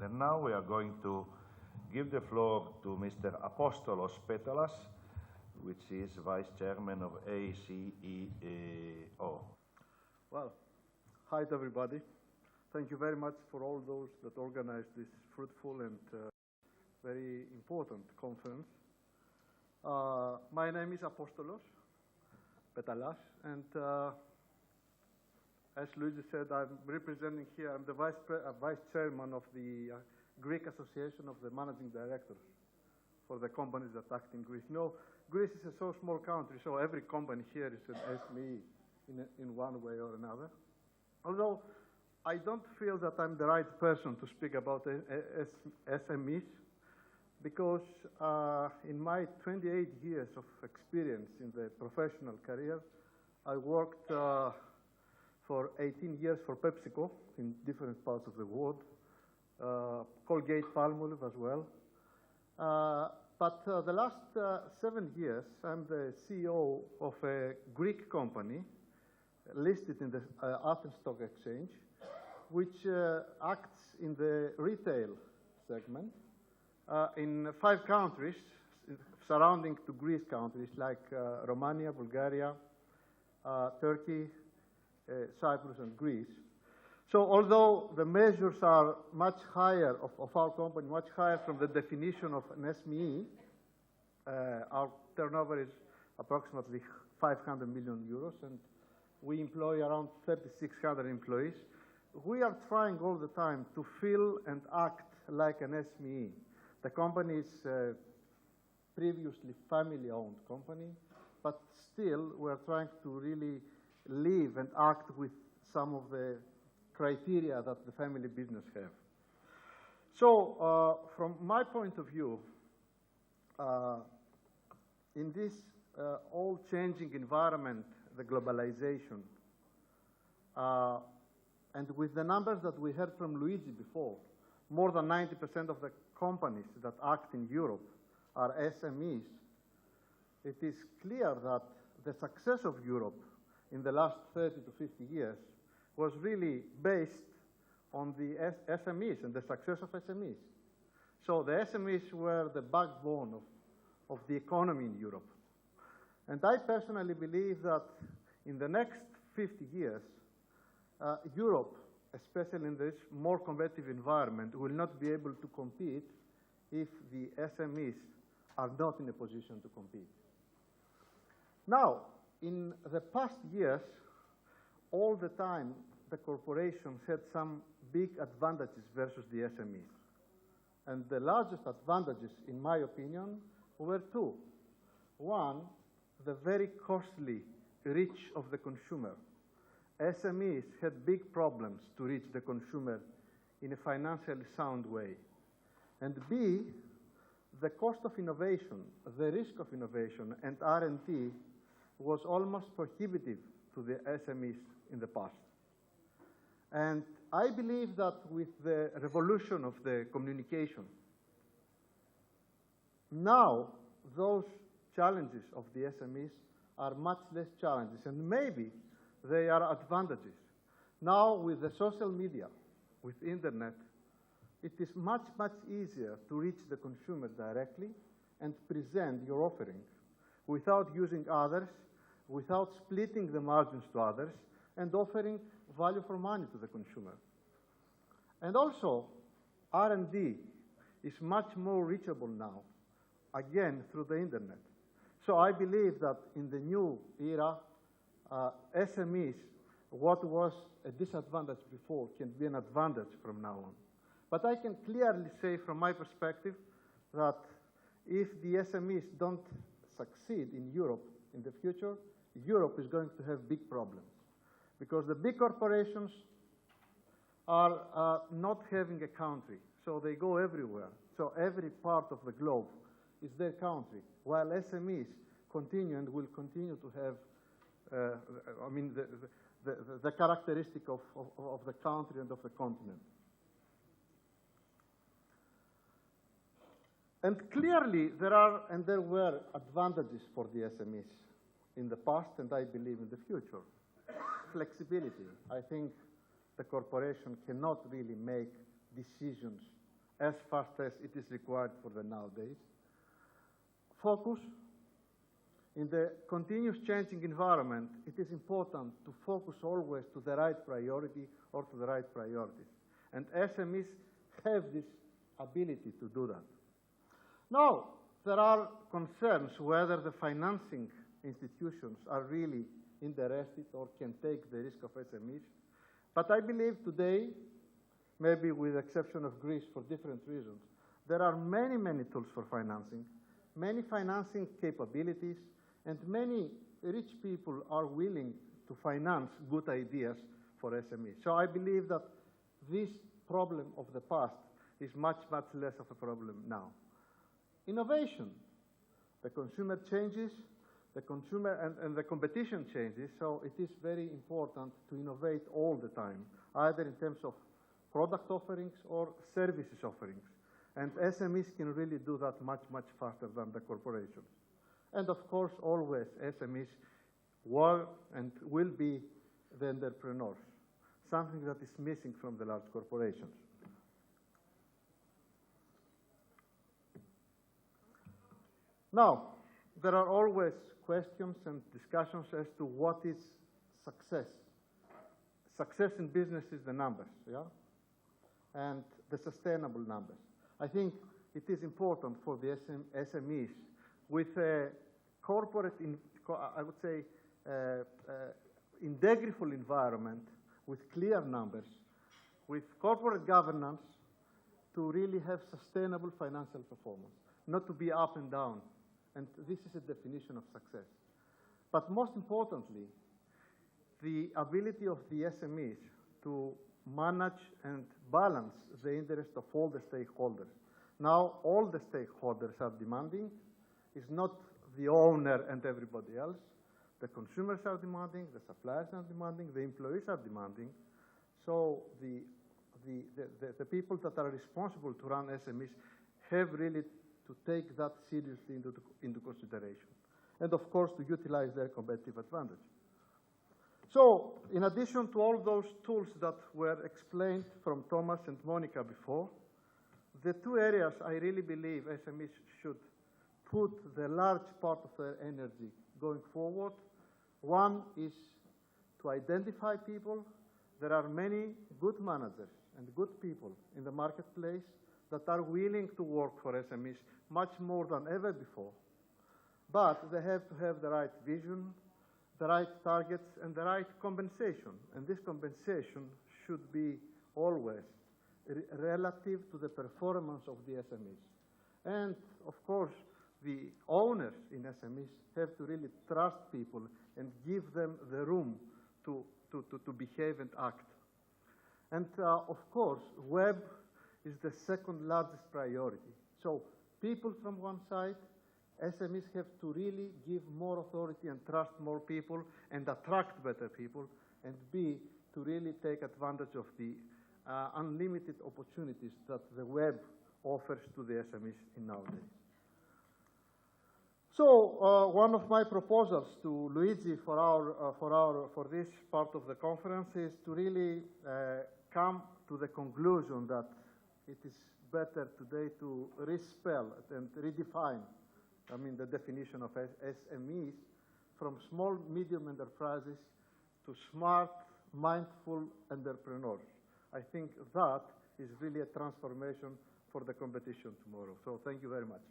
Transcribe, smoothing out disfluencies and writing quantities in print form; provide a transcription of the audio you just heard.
And now we are going to give the floor to Mr. Apostolos Petalas, which is Vice Chairman of ACEO. Well, hi to everybody. Thank you very much for all those that organized this fruitful and very important conference. My name is Apostolos Petalas, and as Luigi said, I'm representing here, I'm the Vice Chairman of the Greek Association of the Managing Directors for the companies that act in Greece. You know, Greece is a so small country, so every company here is an SME in one way or another. Although I don't feel that I'm the right person to speak about SMEs, because in my 28 years of experience in the professional career, I worked for 18 years for PepsiCo in different parts of the world, Colgate-Palmolive as well. But the last 7 years, I'm the CEO of a Greek company listed in the Athens Stock Exchange, which acts in the retail segment in 5 countries surrounding to Greece countries like Romania, Bulgaria, Turkey, Cyprus, and Greece. So although the measures are much higher of our company, much higher from the definition of an SME, our turnover is approximately 500 million euros, and we employ around 3,600 employees. We are trying all the time to feel and act like an SME. The company is a previously family-owned company, but still we're trying to really live and act with some of the criteria that the family business have. So from my point of view, in this all-changing environment, the globalization, and with the numbers that we heard from Luigi before, more than 90% of the companies that act in Europe are SMEs, it is clear that the success of Europe in the last 30 to 50 years was really based on the SMEs and the success of SMEs. So the SMEs were the backbone of the economy in Europe. And I personally believe that in the next 50 years, Europe, especially in this more competitive environment, will not be able to compete if the SMEs are not in a position to compete. Now, in the past years, all the time, the corporations had some big advantages versus the SMEs. And the largest advantages, in my opinion, were 2. One, the very costly reach of the consumer. SMEs had big problems to reach the consumer in a financially sound way. And B, the cost of innovation, the risk of innovation, and R&D was almost prohibitive to the SMEs in the past. And I believe that with the revolution of the communication, now those challenges of the SMEs are much less challenges, and maybe they are advantages. Now with the social media, with internet, it is much, much easier to reach the consumer directly and present your offering without using others, without splitting the margins to others, and offering value for money to the consumer. And also, R&D is much more reachable now, again, through the internet. So I believe that in the new era, SMEs, what was a disadvantage before, can be an advantage from now on. But I can clearly say from my perspective that if the SMEs don't succeed in Europe in the future, Europe is going to have big problems. Because the big corporations are not having a country, so they go everywhere. So every part of the globe is their country, while SMEs continue and will continue to have the characteristic of the country and of the continent. And clearly, there are and there were advantages for the SMEs in the past, and I believe in the future. Flexibility. I think the corporation cannot really make decisions as fast as it is required for the nowadays. Focus. In the continuous changing environment, it is important to focus always to the right priority or to the right priorities. And SMEs have this ability to do that. Now, there are concerns whether the financing institutions are really interested or can take the risk of SMEs. But I believe today, maybe with the exception of Greece for different reasons, there are many, many tools for financing, many financing capabilities, and many rich people are willing to finance good ideas for SMEs. So I believe that this problem of the past is much, much less of a problem now. Innovation. The consumer changes, the consumer and the competition changes, so it is very important to innovate all the time, either in terms of product offerings or services offerings. And SMEs can really do that much, much faster than the corporations. And of course, always SMEs were and will be the entrepreneurs, something that is missing from the large corporations. Now, there are always questions and discussions as to what is success. Success in business is the numbers, yeah? And the sustainable numbers. I think it is important for the SMEs with a corporate, I would say, integrable environment with clear numbers, with corporate governance to really have sustainable financial performance, not to be up and down. And this is a definition of success. But most importantly, the ability of the SMEs to manage and balance the interest of all the stakeholders. Now, all the stakeholders are demanding. It's not the owner and everybody else. The consumers are demanding, the suppliers are demanding, the employees are demanding. So the people that are responsible to run SMEs have really to take that seriously into consideration. And of course, to utilize their competitive advantage. So, in addition to all those tools that were explained from Thomas and Monica before, the two areas I really believe SMEs should put the large part of their energy going forward. One is to identify people. There are many good managers and good people in the marketplace that are willing to work for SMEs much more than ever before. But they have to have the right vision, the right targets, and the right compensation. And this compensation should be always relative to the performance of the SMEs. And, of course, the owners in SMEs have to really trust people and give them the room to behave and act. And, of course, web is the second largest priority. So people from one side, SMEs have to really give more authority and trust more people and attract better people, and B, to really take advantage of the unlimited opportunities that the web offers to the SMEs in nowadays. So one of my proposals to Luigi for this part of the conference is to really come to the conclusion that it is better today to respell and redefine, the definition of SMEs from small, medium enterprises to smart, mindful entrepreneurs. I think that is really a transformation for the competition tomorrow. So thank you very much.